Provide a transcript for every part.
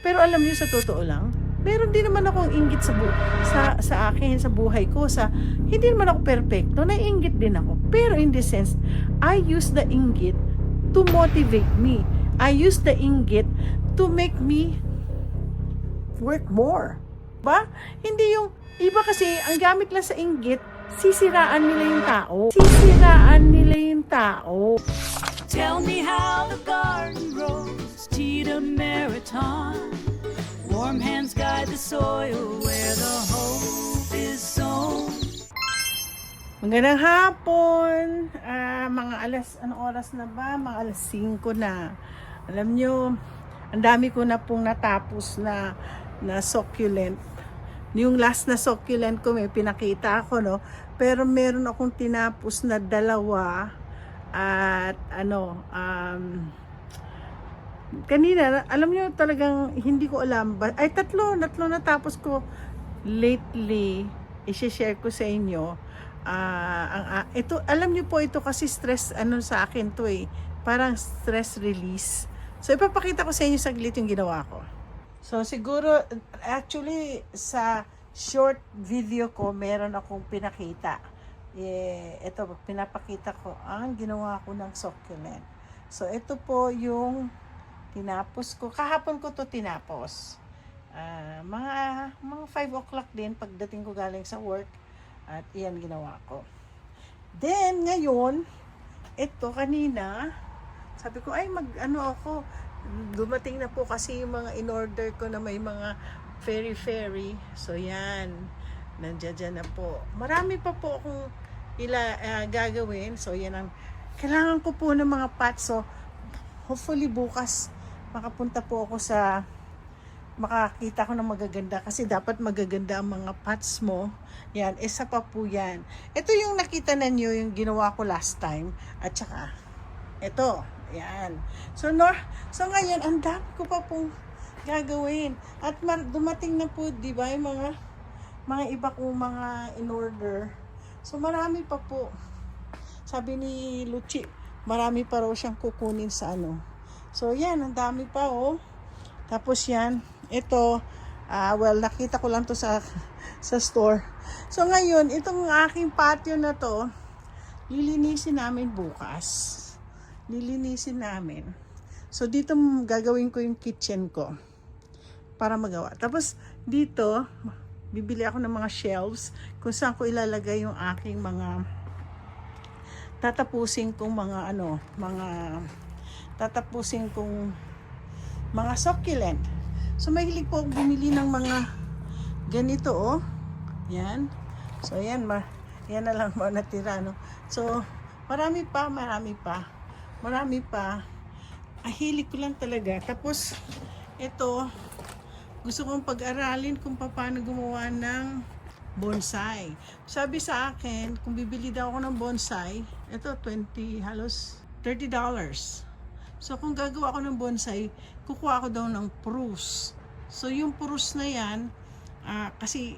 Pero alam niyo, sa totoo lang, meron din naman akong inggit sa akin, sa buhay ko. Hindi naman ako perfecto, naiinggit din ako. Pero in the sense, I use the inggit to motivate me. I use the inggit to make me work more. Ba? Hindi yung iba kasi, ang gamit lang sa inggit, sisiraan nila yung tao. Sisiraan nila yung tao. Tell me how the garden grows, Tita Meriton. Warm hands guide the soil where the hope is sown. Magandang hapon. Mga anong oras na ba? Mga alas 5 na. Alam nyo, ang dami ko na pong natapos na succulent. Yung last na succulent ko, may pinakita ako, no? Pero meron akong tinapos na 2 at kanina, alam nyo, talagang hindi ko alam. Tatlo natapos ko lately. I-share ko sa inyo. Ito, alam niyo po, ito kasi stress, sa akin to parang stress release. So, ipapakita ko sa inyo saglit yung ginawa ko. So, siguro, actually, sa short video ko, meron akong pinakita. Ito, pinapakita ko ang ginawa ko ng succulent. So, ito po yung tinapos ko. Kahapon ko to tinapos. Mga 5 o'clock din, pagdating ko galing sa work. At iyan ginawa ko. Then, ngayon, ito kanina, sabi ko, ako, dumating na po kasi yung mga in-order ko na may mga fairy. So, yan. Nandiyan na po. Marami pa po akong gagawin. So, yan ang kailangan ko po ng mga pots. So, hopefully bukas makapunta po ako makakita ko ng magaganda kasi dapat magaganda ang mga pots mo. Yan, isa pa po yan. Ito yung nakita na nyo, yung ginawa ko last time. At saka, ito. Yan. So ngayon, ang dami ko pa pong gagawin. At dumating na po, di ba, yung mga iba kong mga in-order. So, marami pa po. Sabi ni Luchi, marami pa raw siyang kukunin sa So, yan, ang dami pa, Tapos yan, ito, nakita ko lang to sa store. So, ngayon, itong aking patio na to, lilinisin namin bukas. Lilinisin namin. So, dito gagawin ko yung kitchen ko para magawa. Tapos, dito, bibili ako ng mga shelves kung saan ko ilalagay yung aking mga tatapusin kong mga succulent. So, mahilig po bumili ng mga ganito, Yan. So, yan na lang natira, no? So, marami pa. Hilig ko lang talaga. Tapos, ito, gusto kong pag-aralin kung paano gumawa ng bonsai. Sabi sa akin, kung bibili daw ako ng bonsai, ito, halos $30. So, kung gagawa ako ng bonsai, kukuha ako daw ng purus. So, yung purus na yan, kasi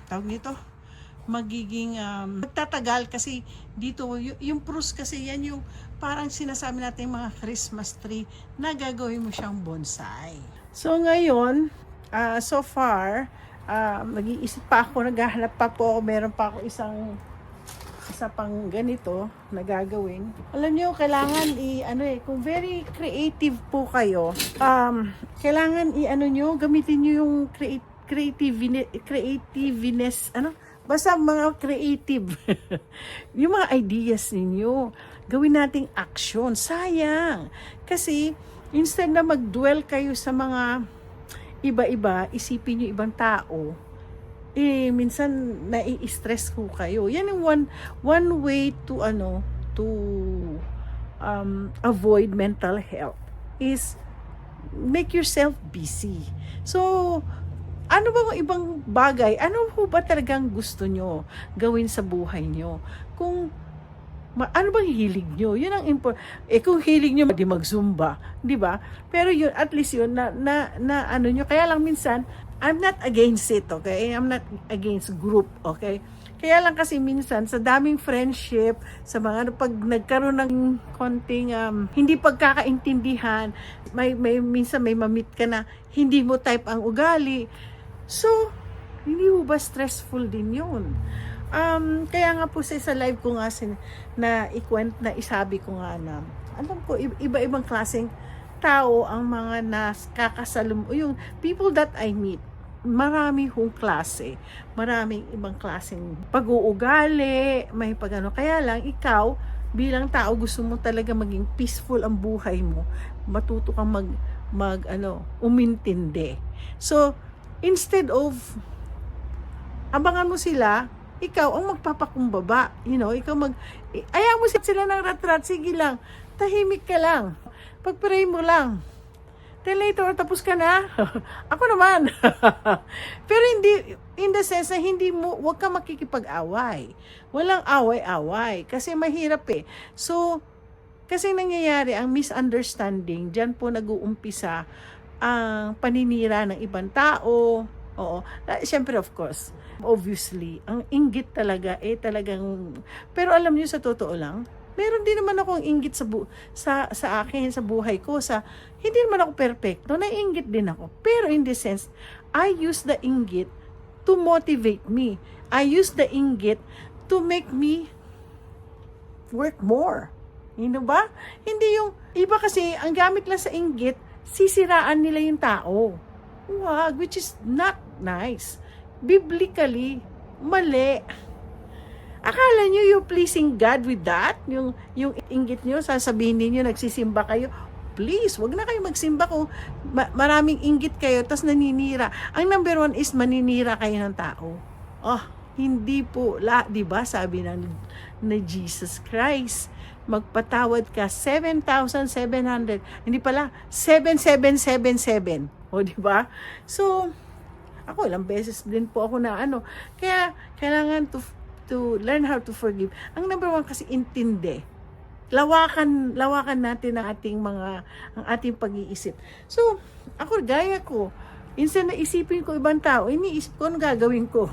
tawag nito, magiging, magtatagal kasi dito, yung purus kasi yan yung parang sinasabi natin mga Christmas tree na gagawin mo siyang bonsai. So, ngayon, so far, nag-iisip pa ako, naghahanap pa po ako, meron pa ako isa pang ganito na gagawin. Alam nyo, kailangan kung very creative po kayo, kailangan gamitin nyo yung creativeness, basta mga creative. Yung mga ideas ninyo, gawin nating action. Sayang. Kasi, instead na mag-dwell kayo sa mga iba-iba, isipin nyo ibang tao, minsan nai-stress ko kayo. Yan yung one way to avoid mental health is make yourself busy. So, ano ba ang ibang bagay? Ano ho ba talagang gusto nyo gawin sa buhay nyo? Kung ano bang hilig nyo? Yun ang kung hilig nyo, di mag-zumba, di ba? Pero yun, at least yun, nyo. Kaya lang minsan, I'm not against it, okay? I'm not against group, okay? Kaya lang kasi minsan sa daming friendship, sa mga pag nagkaroon ng konting hindi pagkakaintindihan, minsan may mamit ka na hindi mo type ang ugali. So, hindi mo ba stressful din yun? Kaya nga po sa live ko nga na isabi ko nga na, alam ko, iba-ibang klaseng tao ang mga yung people that I meet. Marami hong klase, maraming ibang klaseng pag-uugali, may pagano. Kaya lang, ikaw, bilang tao, gusto mo talaga maging peaceful ang buhay mo, matuto kang umintindi. So, instead of abangan mo sila, ikaw ang magpapakumbaba. Ayaw mo sila ng rat-rat, sige lang, tahimik ka lang, pag-pray mo lang. Then later, tapos ka na. Ako naman. Pero hindi, in the sense na huwag ka makikipag-away. Walang away-away. Kasi mahirap eh. So, kasi nangyayari, ang misunderstanding, dyan po nag-uumpisa ang paninira ng ibang tao. Oo. Siyempre, of course, obviously, ang inggit talaga, talagang, pero alam niyo sa totoo lang, meron din naman akong inggit sa akin, sa buhay ko. Hindi naman ako perfecto, naiinggit din ako. Pero in the sense, I use the inggit to motivate me. I use the inggit to make me work more. Ba? Hindi yung, iba kasi, ang gamit lang sa inggit, sisiraan nila yung tao. Wag, which is not nice. Biblically, mali. Akala nyo you're pleasing God with that? Yung inggit nyo, sasabihin niyo nagsisimba kayo. Please, wag na kayo magsimba kung maraming inggit kayo, tas naninira. Ang number one is maninira kayo ng tao. Hindi po, diba sabi ni Jesus Christ, magpatawad ka 7,700. Hindi pala, 7,777. Diba? So, ako ilang beses din po ako na Kaya, kailangan to learn how to forgive. Ang number one kasi intindi. Lawakan natin ang ating pag-iisip. So, ako gaya ko, instead na isipin ko ibang tao, iniisip ko ano gagawin ko.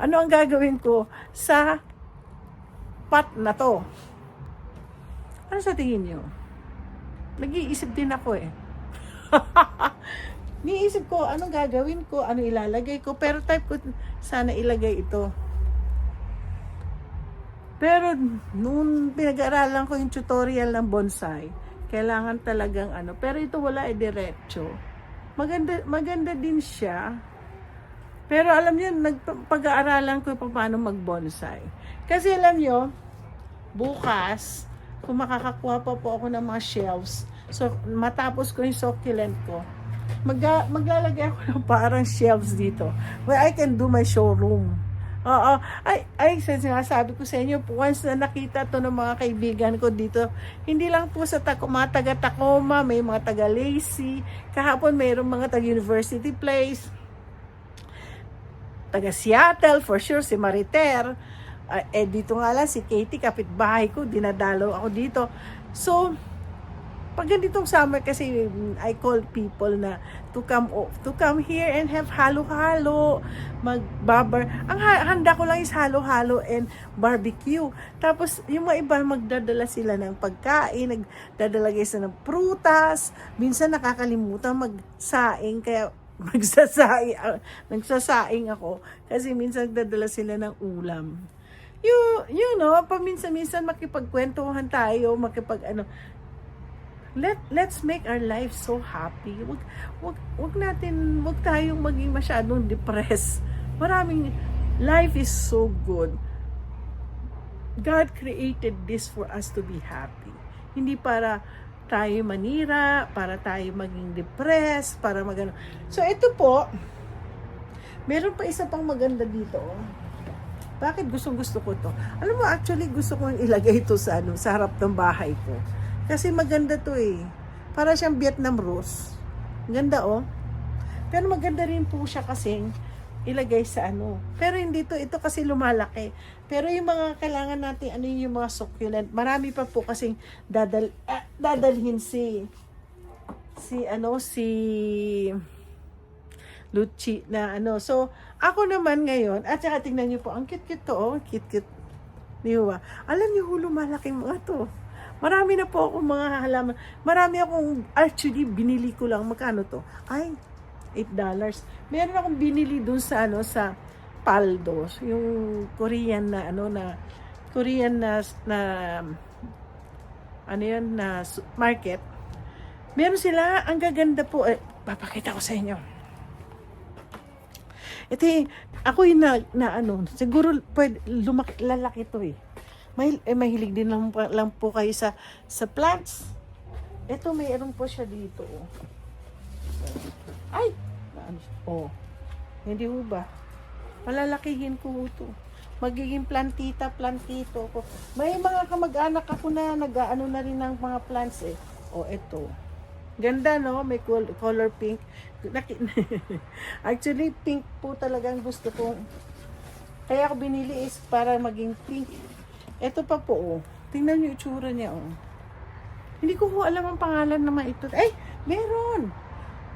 Ano ang gagawin ko sa pot na to? Ano sa tingin niyo? Nag-iisip din ako eh. Niisip ko anong gagawin ko, ano ilalagay ko, pero type ko sana ilagay ito. Pero nung pinag-aaralan ko yung tutorial ng bonsai, kailangan talagang pero ito wala diretso. Maganda din siya. Pero alam niyo, pag-aaralan ko paano mag-bonsai. Kasi alam niyo, bukas, kung makakakuha pa po ako ng mga shelves, so matapos ko yung succulent ko, maglalagay ako ng parang shelves dito where I can do my showroom. Oo. Sabi ko sa inyo, once na nakita to ng mga kaibigan ko dito, hindi lang po sa mga taga-Tacoma, may mga taga-Lacey, kahapon mayroong mga taga-University Place, taga-Seattle, for sure, si Mariter, dito nga lang, si Katie, kapitbahay ko, dinadalaw ako dito. So, pag ganitong summer kasi I call people na to come here and have halo-halo, magbabar. Ang handa ko lang is halo-halo and barbecue. Tapos yung mga iba magdadala sila ng pagkain, nagdadala sila ng prutas, minsan nakakalimutan magsaing kaya nagsasaing ako kasi minsan nagdadala sila ng ulam. You know, paminsan-minsan makipagkwentuhan tayo, let's make our life so happy. Wag tayong maging masyadong depressed. Life is so good. God created this for us to be happy. Hindi para tayo manira, para tayo maging depressed, para magano. So ito po, meron pa isa pang maganda dito. Bakit gustong-gusto ko to? Alam mo, actually gusto ko ilagay ito sa harap ng bahay ko. Kasi maganda to eh. Para siyang Vietnam rose. Ganda oh. Pero maganda rin po siya kasing ilagay sa Pero hindi to, ito kasi lumalaki. Pero yung mga kailangan natin, yung mga succulent, marami pa po kasing dadalhin Luchi na ano. So, ako naman ngayon, at saka tingnan niyo po, ang cute-cute to, oh. Cute-cute. Di ba? Alam niyo, lumalaking mga to. Marami na po akong mga halaman. Marami akong, actually, binili ko lang. Magkano to? Ay, $8. Meron akong binili dun sa, ano, sa Paldo. Yung Korean na, ano, na, Korean na ano yun, na market. Meron sila, ang gaganda po. Papakita ko sa inyo. Ito ako yung ano, siguro pwede, lalaki to eh. Mahilig din lang po kayo sa plants. Ito, mayroon po siya dito. Oh. Ay! Oh. Hindi ho ba? Malalakihin ko ito. Magiging plantito ko. May mga kamag-anak ako na nag-ano na rin ng mga plants eh. Oh, ito. Ganda, no? May color pink. Actually, pink po talagang gusto ko. Kaya ako binili is para maging pink. Ito pa po, oh. Tingnan niyo itsura niya, oh. Hindi ko po alam ang pangalan naman ito. Ay, meron!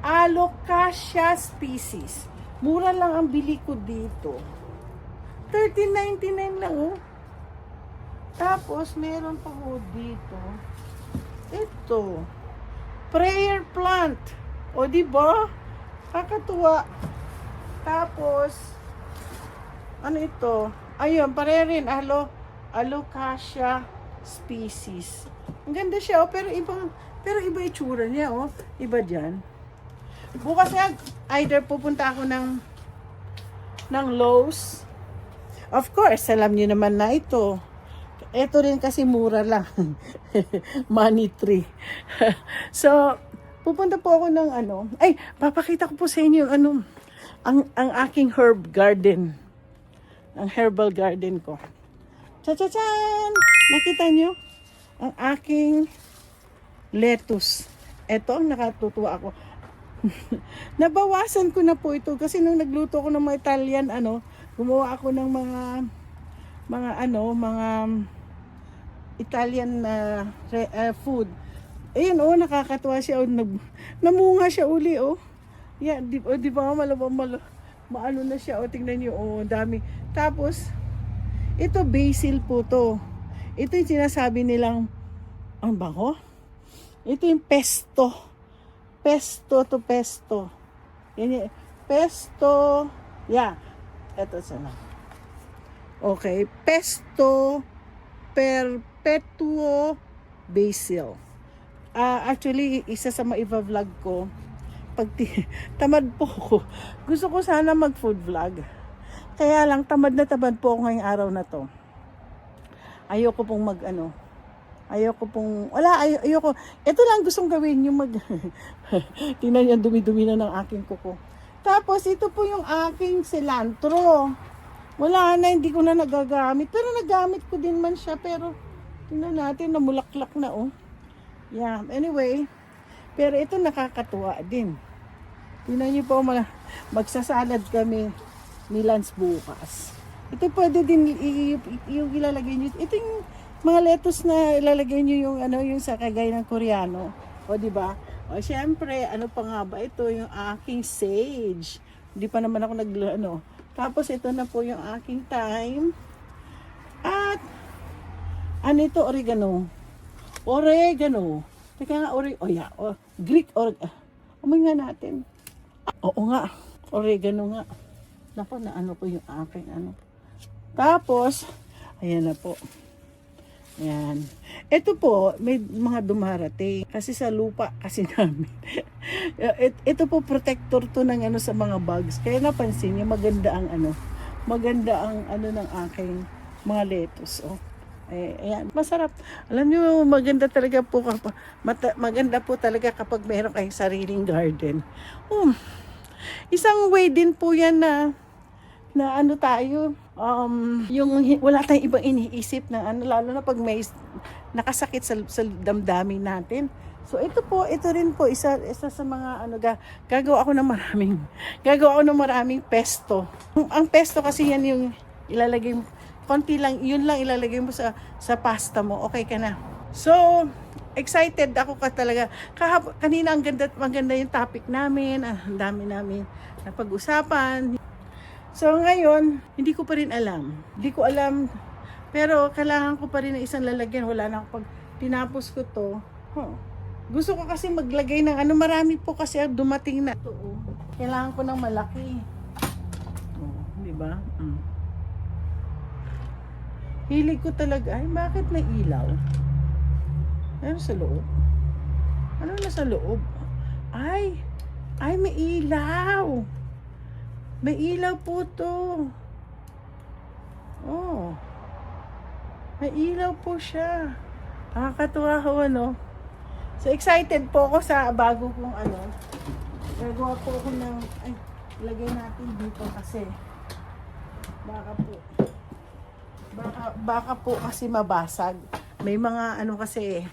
Alocasia species. Mura lang ang bili ko dito. $13.99 lang, oh. Tapos, meron pa po dito. Ito. Prayer plant. O, diba? Kakatuwa. Tapos, ano ito? Ayun, pare rin. Alocasia species. Ang ganda siya, oh. Pero iba itsura niya, oh. Iba dyan. Bukas nga, either pupunta ako ng Lowe's. Of course, alam niyo naman na ito. Ito rin kasi mura lang. Money tree. So, pupunta po ako ng ano. Ay, papakita ko po sa inyo ang aking herb garden. Ang herbal garden ko. Cha-cha-chan! Nakita niyo? Ang aking lettuce. Ito ang nakatutuwa ako. Nabawasan ko na po ito kasi nung nagluto ko ng mga Italian, gumawa ako ng mga Italian food. Ayun, nakakatuwa siya. Namunga siya uli, oh. Yeah, di ba maano na siya, tingnan niyo, dami. Tapos, ito basil po to. Ito yung sinasabi nilang, ang bango? Ito yung pesto. Pesto. Yan yung, pesto. Yeah. Ito sana. Okay. Pesto perpetuo basil. Actually, isa sa maiba-vlog ko. Tamad po ko. Gusto ko sana mag-food vlog. Kaya lang, tamad po ako ngayong araw na to. Ayoko pong ayoko. Ito lang gustong gawin yung tingnan niyo, dumi-dumi na ng aking kuko. Tapos, ito po yung aking cilantro. Wala na, hindi ko na nagagamit. Pero nagamit ko din man siya. Pero, tingnan natin, namulaklak na, oh. Yeah, anyway. Pero ito nakakatuwa din. Tingnan niyo po, magsasalad kami ni Lance bukas. Ito pwede din yung ilalagay niyo. Ito yung mga lettuce na ilalagay niyo yung sa kagay ng Koreano. O, di ba? O, syempre, ano pa nga ba ito? Yung aking sage. Hindi pa naman ako Tapos, ito na po yung aking thyme. At, ito? Oregano. Teka nga, Greek oregano. Umay nga natin. Oo nga. Oregano nga. Naku, ko yung aking Tapos, ayan na po. Ayan. Ito po, may mga dumarating. Kasi sa lupa kasi namin. Ito po, protector to ng sa mga bugs. Kaya napansin niyo, maganda ang ng aking mga lettuce. Oh. Ayan, masarap. Alam niyo, maganda talaga po kapag meron kayong sariling garden. Isang way din po yan na tayo, yung wala tayong ibang iniisip na lalo na pag may nakasakit sa damdamin natin. So ito rin po isa sa mga gagawa ako ng maraming pesto. Ang pesto kasi yan yung konti lang, yun lang ilalagay mo sa pasta mo, okay ka na. So, excited ako ka talaga. Kanina maganda yung topic namin. Ang dami namin napag-usapan. So ngayon, hindi ko pa rin alam. Hindi ko alam. Pero kailangan ko pa rin ng isang lalagyan. Wala na ako pag tinapos ko to. Gusto ko kasi maglagay ng marami po kasi dumating na to. Kailangan ko ng malaki. Di ba? Hilig ko talaga. Ay, bakit may ilaw? Ano sa loob? Ano na sa loob? Ay, may ilaw. May ilaw po to. Oh. May ilaw po siya. Nakakatuwa ko, ano? So, excited po ako sa bago kong gagawa po ako ng, ilagay natin dito kasi baka po kasi mabasag. May mga kasi,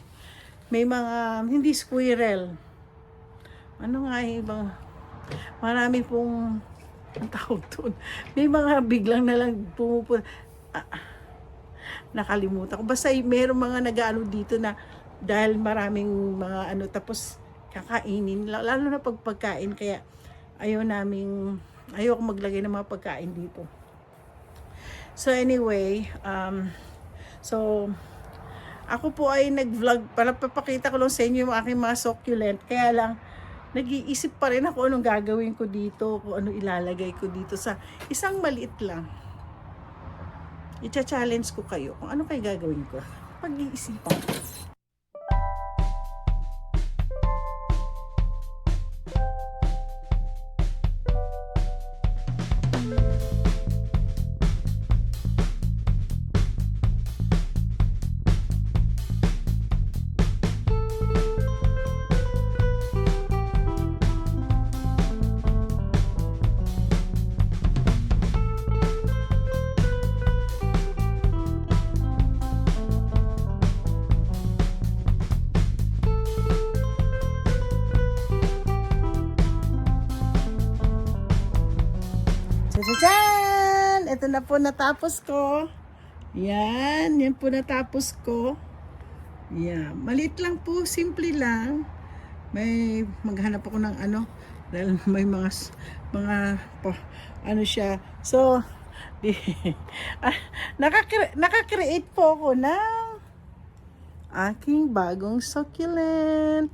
may mga hindi squirrel. Ano nga ibang marami pong ang tawag doon. May mga biglang na lang pumupunta. Nakalimutan ko. Basta mayroong mga nag-ano dito na dahil maraming mga tapos kakainin. Lalo na pagkain. Kaya ayaw maglagay ng mga pagkain dito. So anyway, so ako po ay nag-vlog para papakita ko lang sa inyo yung aking mga succulent. Kaya lang, nag-iisip pa rin ako anong gagawin ko dito, kung ano ilalagay ko dito sa isang maliit lang. I-challenge ko kayo kung ano kayo gagawin ko. Pag-iisipan ko. Tadaan! Ito na po natapos ko. Yan po natapos ko. Yan. Maliit lang po, simple lang. May maghanap ako ng dahil may mga siya. So, nakakreate po ako ng aking bagong succulent.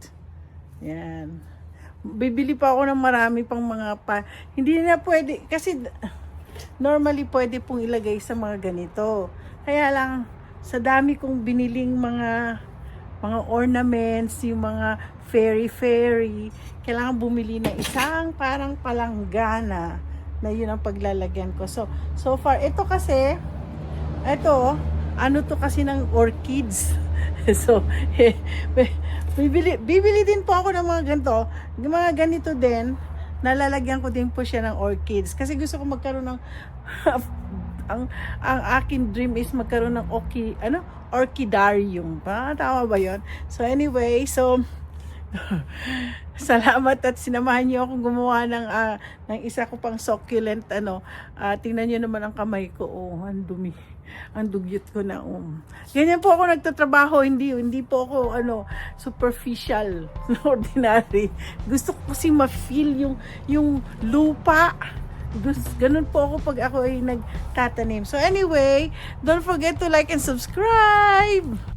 Yan. Bibili pa ako ng marami pang mga hindi na pwede kasi normally pwede pong ilagay sa mga ganito. Kaya lang sa dami kong biniling mga ornaments, yung mga fairy, kailangan bumili ng isang parang palanggana na yun ang paglalagyan ko. So far ito kasi to kasi ng orchids. So bibili din po ako ng mga ganito. Yung mga ganito din, nalalagyan ko din po siya ng orchids. Kasi gusto ko magkaroon ng, ang akin dream is magkaroon ng orchidarium. Tama ba yun? So anyway, salamat at sinamahan niyo akong gumawa ng isa ko pang succulent. Tingnan niyo naman ang kamay ko. Ang dumi. Ang dugyot ko na. Ganyan po ako nagtatrabaho. Hindi po ako superficial, ordinary. Gusto ko kasi ma-feel yung lupa. Ganun po ako pag ako ay nagtatanim. So anyway, don't forget to like and subscribe.